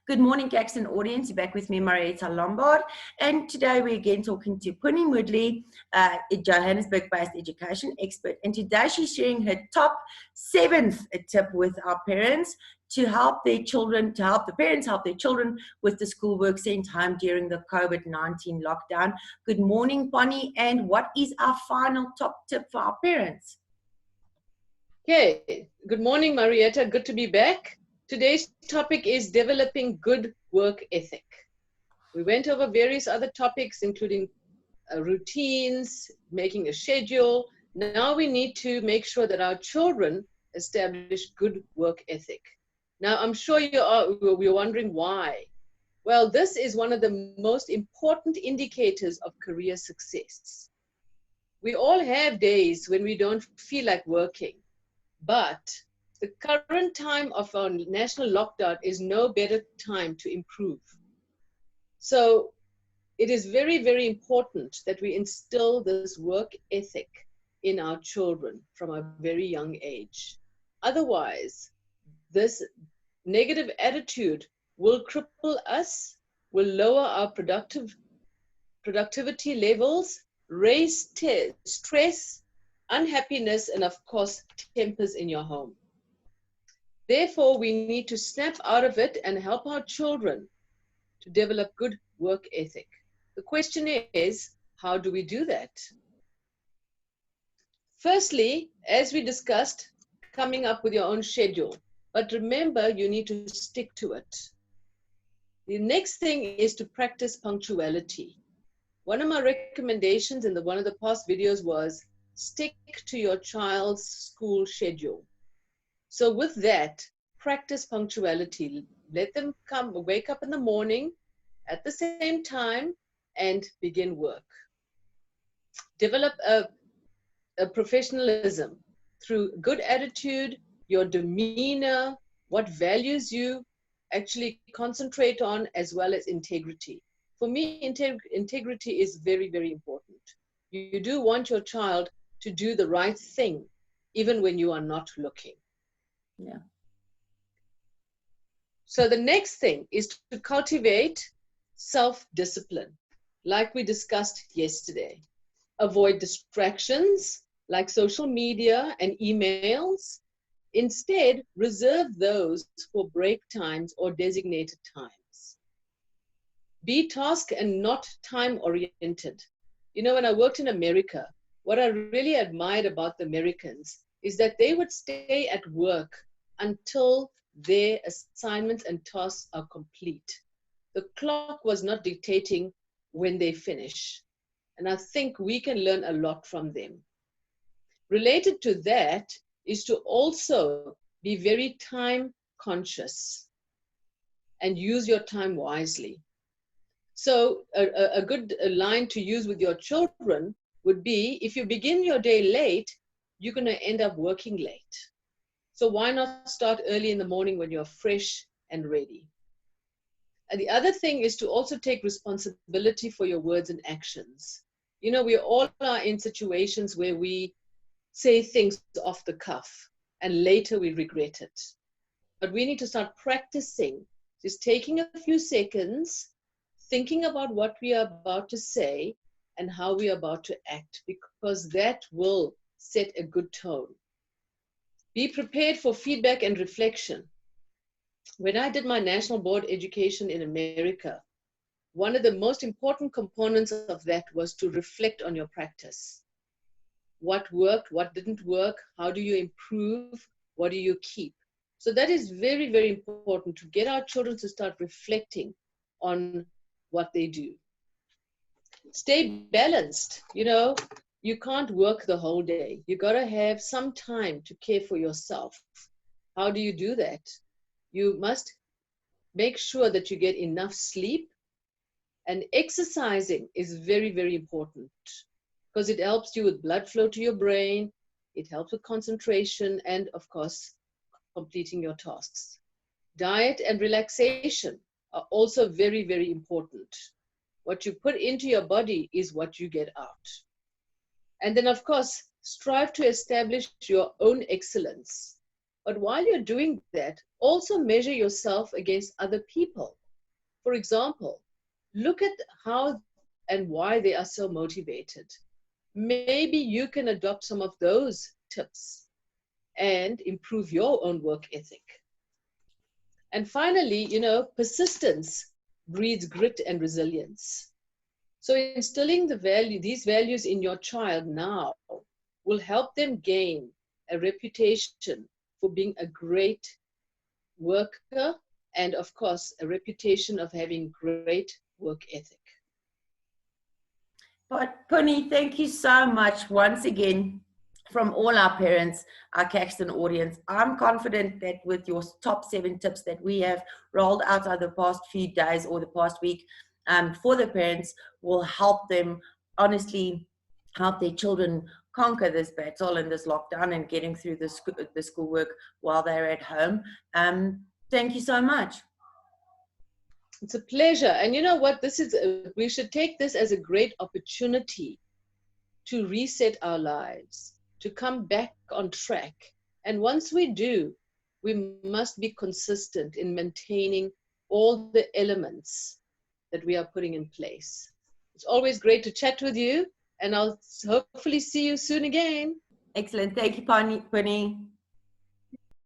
Good morning, Caxton audience. You're back with me, Marietta Lombard. And today we're again talking to Ponnie Moodley, a Johannesburg-based education expert. And today she's sharing her top 7th tip with our parents to help their children, to help the parents help their children with the schoolwork sent home during the COVID-19 lockdown. Good morning, Ponnie. And what is our final top tip for our parents? Okay, good morning, Marietta. Good to be back. Today's topic is developing good work ethic. We went over various other topics, including routines, making a schedule. Now we need to make sure that our children establish good work ethic. Now, I'm sure you're wondering why. Well, this is one of the most important indicators of career success. We all have days when we don't feel like working. But the current time of our national lockdown is no better time to improve. So it is very, very important that we instill this work ethic in our children from a very young age. Otherwise, this negative attitude will cripple us, will lower our productivity levels, raise stress, unhappiness, and of course, tempers in your home. Therefore, we need to snap out of it and help our children to develop good work ethic. The question is, how do we do that? Firstly, as we discussed, coming up with your own schedule. But remember, you need to stick to it. The next thing is to practice punctuality. One of my recommendations in one of the past videos was stick to your child's school schedule. So with that, practice punctuality. Let them wake up in the morning at the same time and begin work. Develop a professionalism through good attitude, your demeanor, what values you actually concentrate on, as well as integrity. For me, integrity is very, very important. You do want your child to do the right thing, even when you are not looking. Yeah. So the next thing is to cultivate self-discipline, like we discussed yesterday. Avoid distractions like social media and emails. Instead, reserve those for break times or designated times. Be task and not time-oriented. You know, when I worked in America, what I really admired about the Americans is that they would stay at work until their assignments and tasks are complete. The clock was not dictating when they finish. And I think we can learn a lot from them. Related to that is to also be very time conscious and use your time wisely. So a good line to use with your children would be, if you begin your day late, you're going to end up working late. So why not start early in the morning when you're fresh and ready? And the other thing is to also take responsibility for your words and actions. You know, we all are in situations where we say things off the cuff and later we regret it. But we need to start practicing, just taking a few seconds, thinking about what we are about to say and how we are about to act, because that will set a good tone. Be prepared for feedback and reflection. When I did my national board education in America, one of the most important components of that was to reflect on your practice. What worked, what didn't work, how do you improve, what do you keep? So that is very, very important to get our children to start reflecting on what they do. Stay balanced. You know, you can't work the whole day. You got to have some time to care for yourself. How do you do that? You must make sure that you get enough sleep, and exercising is very, very important because it helps you with blood flow to your brain. It helps with concentration and, of course, completing your tasks. Diet and relaxation are also very, very important. What you put into your body is what you get out. And then, of course, strive to establish your own excellence. But while you're doing that, also measure yourself against other people. For example, look at how and why they are so motivated. Maybe you can adopt some of those tips and improve your own work ethic. And finally, persistence breeds grit and resilience. So instilling these values in your child now will help them gain a reputation for being a great worker and, of course, a reputation of having great work ethic. But Ponnie, thank you so much once again from all our parents, our Caxton audience. I'm confident that with your top 7 tips that we have rolled out over the past few days or the past week for the parents will help them honestly help their children conquer this battle and this lockdown and getting through the schoolwork while they're at home. Thank you so much. It's a pleasure. And you know what? We should take this as a great opportunity to reset our lives, to come back on track. And once we do, we must be consistent in maintaining all the elements that we are putting in place. It's always great to chat with you, and I'll hopefully see you soon again. Excellent. Thank you, Ponnie.